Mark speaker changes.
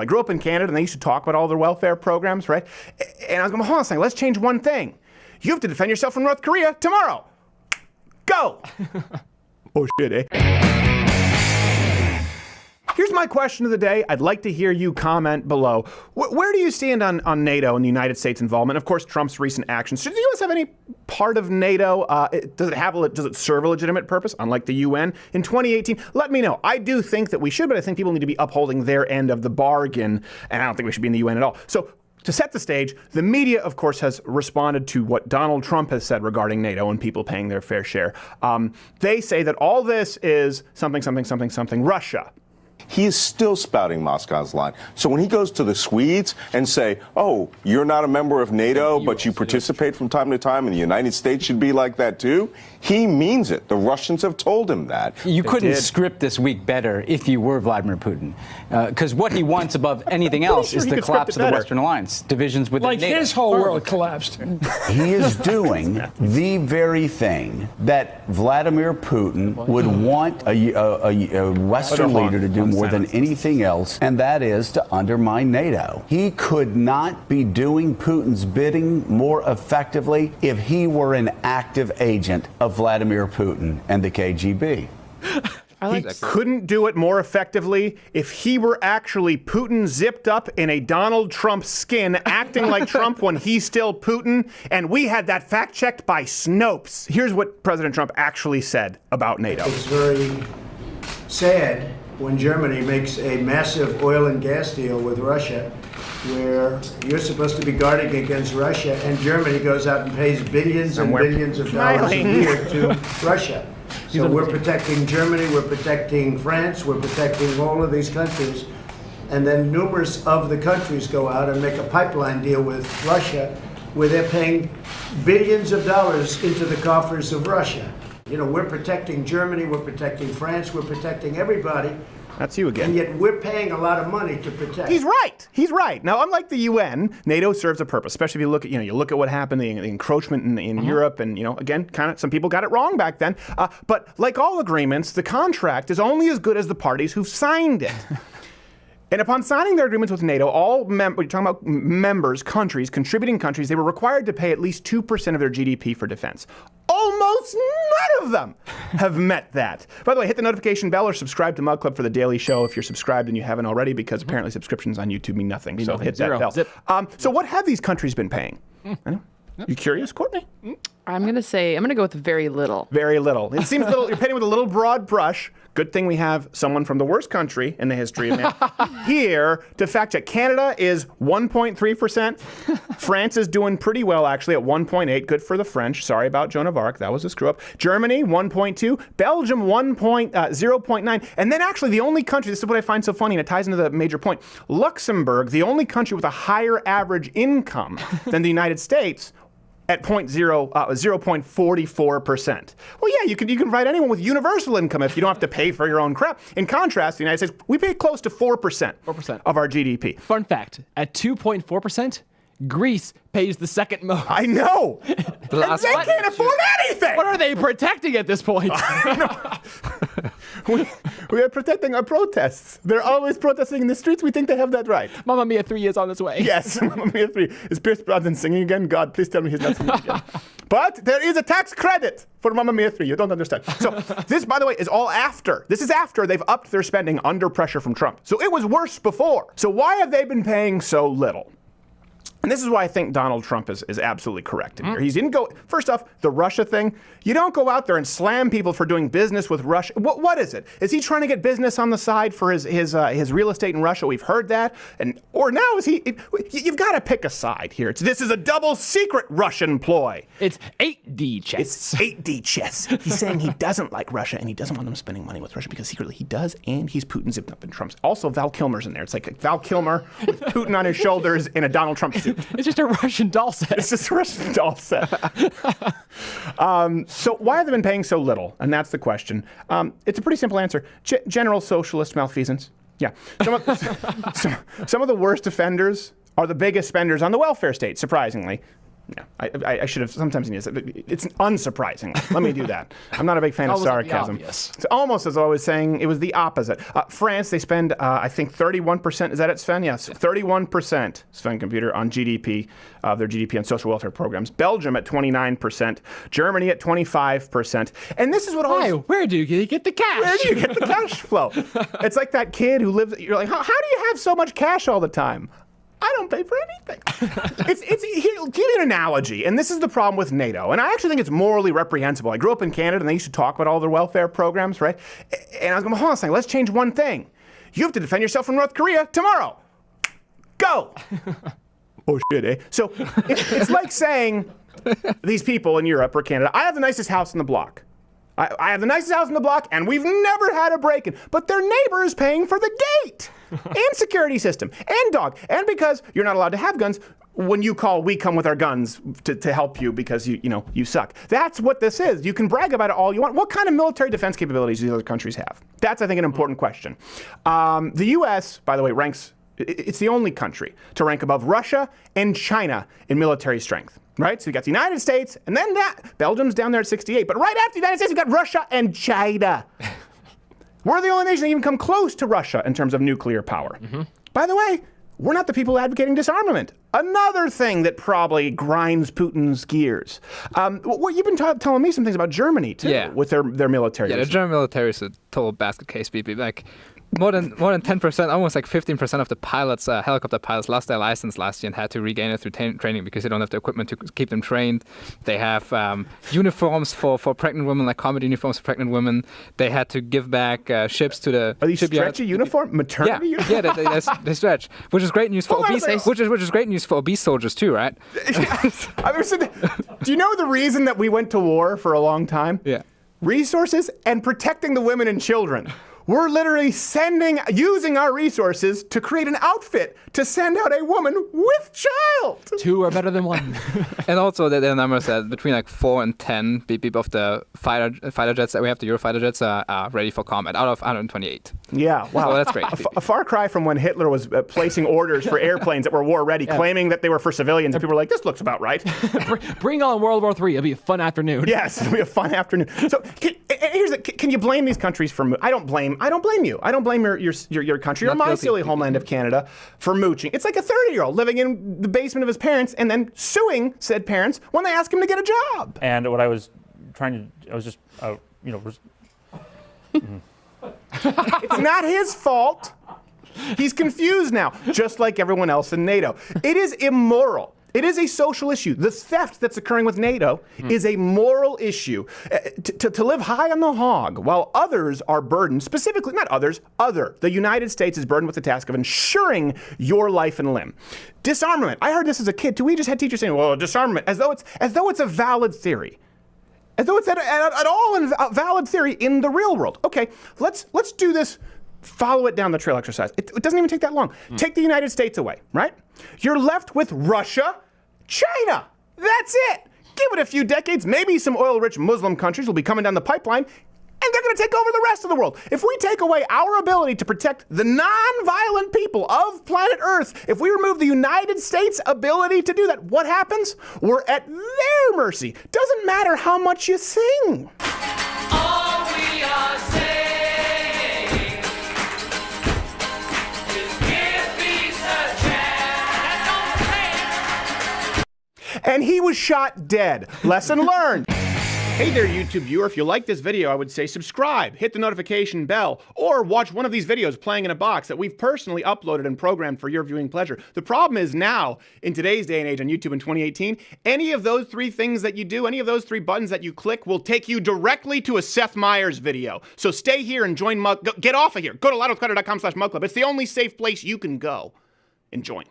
Speaker 1: I grew up in Canada, and they used to talk about all their welfare programs, right? And I was going, hold on a second, let's change one thing. You have to defend yourself from North Korea tomorrow. Go! Oh, shit, eh? Here's my question of the day. I'd like to hear you comment below. Where do you stand on NATO and the United States involvement? Of course, Trump's recent actions. Does the U.S. have any part of NATO? Does it serve a legitimate purpose, unlike the UN? In 2018, let me know. I do think that we should, but I think people need to be upholding their end of the bargain, and I don't think we should be in the UN at all. So, to set the stage, the media, of course, has responded to what Donald Trump has said regarding NATO and people paying their fair share. They say that all this is something, Russia.
Speaker 2: He is still spouting Moscow's line. So when he goes to the Swedes and say, oh, you're not a member of NATO, but you participate from time to time, and the United States should be like that too, he means it. The Russians have told him that.
Speaker 3: You couldn't script this week better if you were Vladimir Putin. Because what he wants above anything else is the collapse of the Western Alliance, divisions within NATO.
Speaker 4: Like his whole world collapsed.
Speaker 5: He is doing the very thing that Vladimir Putin would want a Western leader to do more than anything else, and that is to undermine NATO. He could not be doing Putin's bidding more effectively if he were an active agent of Vladimir Putin and the KGB.
Speaker 1: He couldn't do it more effectively if he were actually Putin zipped up in a Donald Trump skin, acting like Trump when he's still Putin, and we had that fact-checked by Snopes. Here's what President Trump actually said about NATO.
Speaker 6: It's very sad when Germany makes a massive oil and gas deal with Russia, where you're supposed to be guarding against Russia, and Germany goes out and pays billions and billions of dollars a year to Russia. So we're protecting Germany, we're protecting France, we're protecting all of these countries. And then numerous of the countries go out and make a pipeline deal with Russia, where they're paying billions of dollars into the coffers of Russia. You know, we're protecting Germany, we're protecting France, we're protecting everybody.
Speaker 1: That's you again.
Speaker 6: And yet we're paying a lot of money to protect.
Speaker 1: He's right. He's right. Now, unlike the UN, NATO serves a purpose, especially if you look at, you look at what happened, the encroachment in Europe, and, again, kind of some people got it wrong back then. But like all agreements, the contract is only as good as the parties who've signed it. And upon signing their agreements with NATO, you're talking about members, countries, contributing countries, they were required to pay at least 2% of their GDP for defense. Almost none of them have met that. By the way, hit the notification bell or subscribe to Mug Club for the daily show if you're subscribed and you haven't already, because apparently subscriptions on YouTube mean nothing. So hit that bell. So what have these countries been paying? You curious, Courtney?
Speaker 7: I'm going to go with very little.
Speaker 1: Very little. It seems you're painting with a little broad brush. Good thing we have someone from the worst country in the history of man here to fact check. Canada is 1.3%. France is doing pretty well, actually, at 1.8. Good for the French. Sorry about Joan of Arc. That was a screw up. Germany, 1.2. Belgium, 0.9. And then actually the only country, this is what I find so funny, and it ties into the major point, Luxembourg, the only country with a higher average income than the United States, at 0.44%. Well, yeah, you can invite anyone with universal income if you don't have to pay for your own crap. In contrast, the United States, we pay close to 4% of our GDP.
Speaker 4: Fun fact, at 2.4%, Greece pays the second most.
Speaker 1: I know. And they can't afford anything.
Speaker 4: What are they protecting at this point?
Speaker 1: We are protecting our protests. They're always protesting in the streets. We think they have that right.
Speaker 4: Mamma Mia 3 is on its way.
Speaker 1: Yes, Mamma Mia 3. Is Pierce Brosnan singing again? God, please tell me he's not singing again. But there is a tax credit for Mamma Mia 3. You don't understand. So this, by the way, is all after. This is after they've upped their spending under pressure from Trump. So it was worse before. So why have they been paying so little? And this is why I think Donald Trump is absolutely correct in here. He didn't go, first off, the Russia thing, you don't go out there and slam people for doing business with Russia. What is it? Is he trying to get business on the side for his real estate in Russia? We've heard that. Or now is he, you've got to pick a side here. This is a double secret Russian ploy.
Speaker 4: It's 8D chess.
Speaker 1: It's 8D chess. He's saying he doesn't like Russia and he doesn't want them spending money with Russia because secretly he does, and he's Putin zipped up in Trump's. Also, Val Kilmer's in there. It's like Val Kilmer with Putin on his shoulders in a Donald Trump suit.
Speaker 4: It's just a Russian doll set.
Speaker 1: It's just a Russian doll set. So why have they been paying so little? And that's the question. It's a pretty simple answer. General socialist malfeasance. Yeah. Some of the worst offenders are the biggest spenders on the welfare state, surprisingly. Yeah, I should have sometimes used it. It's unsurprising. Let me do that. I'm not a big fan of sarcasm. It's almost as I was saying, it was the opposite. France, they spend, I think, 31%. Is that it, Sven? Yes, 31%, Sven Computer, on GDP, their GDP on social welfare programs. Belgium at 29%. Germany at 25%. And this is what always...
Speaker 4: Where do you get the cash?
Speaker 1: Where do you get the cash flow? It's like that kid who lives... You're like, how do you have so much cash all the time? I don't pay for anything. Here, give you an analogy, and this is the problem with NATO, and I actually think it's morally reprehensible. I grew up in Canada, and they used to talk about all their welfare programs, right? And I was going, hold on a second, let's change one thing. You have to defend yourself from North Korea tomorrow. Go! Oh, shit, eh? So it's like saying, these people in Europe or Canada, I have the nicest house in the block. I have the nicest house in the block, and we've never had a break-in. But their neighbor is paying for the gate, and security system, and dog. And because you're not allowed to have guns, when you call, we come with our guns to help you because you suck. That's what this is. You can brag about it all you want. What kind of military defense capabilities do these other countries have? That's, I think, an important question. The U.S., by the way, it's the only country to rank above Russia and China in military strength. Right? So you got the United States, and then Belgium's down there at 68. But right after the United States, we've got Russia and China. We're the only nation that even come close to Russia in terms of nuclear power. By the way, we're not the people advocating disarmament. Another thing that probably grinds Putin's gears. Well, you've been telling me some things about Germany, too, with their military.
Speaker 8: Yeah, the German military is a total basket case, BP. Like, more than 10%, almost like 15% of the pilots, helicopter pilots, lost their license last year and had to regain it through training because they don't have the equipment to keep them trained. They have uniforms for pregnant women, like combat uniforms for pregnant women. They had to give back ships to the.
Speaker 1: Are these stretchy uniform? Maternity uniform?
Speaker 8: Yeah, they stretch, which is great news for obese. Which is great news for obese soldiers too, right?
Speaker 1: Do you know the reason that we went to war for a long time?
Speaker 8: Yeah.
Speaker 1: Resources and protecting the women and children. We're literally using our resources to create an outfit to send out a woman with child.
Speaker 4: 2 are better than 1.
Speaker 8: And also the numbers that between like 4 and 10 of the fighter jets that we have, the Eurofighter jets, are ready for combat out of 128.
Speaker 1: Yeah, wow.
Speaker 8: So that's great.
Speaker 1: A far cry from when Hitler was placing orders for airplanes that were war ready, claiming that they were for civilians. And people were like, this looks about right.
Speaker 4: Bring on World War III. It'll be a fun afternoon.
Speaker 1: Yes, it'll be a fun afternoon. So can you blame these countries for... I don't blame you. I don't blame your country or my silly homeland of Canada for mooching. It's like a 30-year-old living in the basement of his parents and then suing said parents when they ask him to get a job.
Speaker 9: And what I was just,
Speaker 1: It's not his fault. He's confused now, just like everyone else in NATO. It is immoral. It is a social issue. The theft that's occurring with NATO is a moral issue. To live high on the hog while others are burdened, specifically, not others, the United States is burdened with the task of ensuring your life and limb. Disarmament. I heard this as a kid, too. We just had teachers saying, well, disarmament, as though it's a valid theory. As though it's at all a valid theory in the real world. Okay, let's do this. Follow it down the trail exercise. It doesn't even take that long. Take the United States away, right? You're left with Russia, China. That's it. Give it a few decades. Maybe some oil-rich Muslim countries will be coming down the pipeline, and they're going to take over the rest of the world. If we take away our ability to protect the non-violent people of planet Earth, if we remove the United States' ability to do that, what happens? We're at their mercy. Doesn't matter how much you sing.
Speaker 10: All we are saying.
Speaker 1: And he was shot dead. Lesson learned. Hey there, YouTube viewer. If you like this video, I would say subscribe, hit the notification bell, or watch one of these videos playing in a box that we've personally uploaded and programmed for your viewing pleasure. The problem is now, in today's day and age on YouTube in 2018, any of those 3 things that you do, any of those 3 buttons that you click will take you directly to a Seth Meyers video. So stay here and join Mug. Get off of here. Go to loudwithcrowder.com/mugclub. It's the only safe place you can go and join.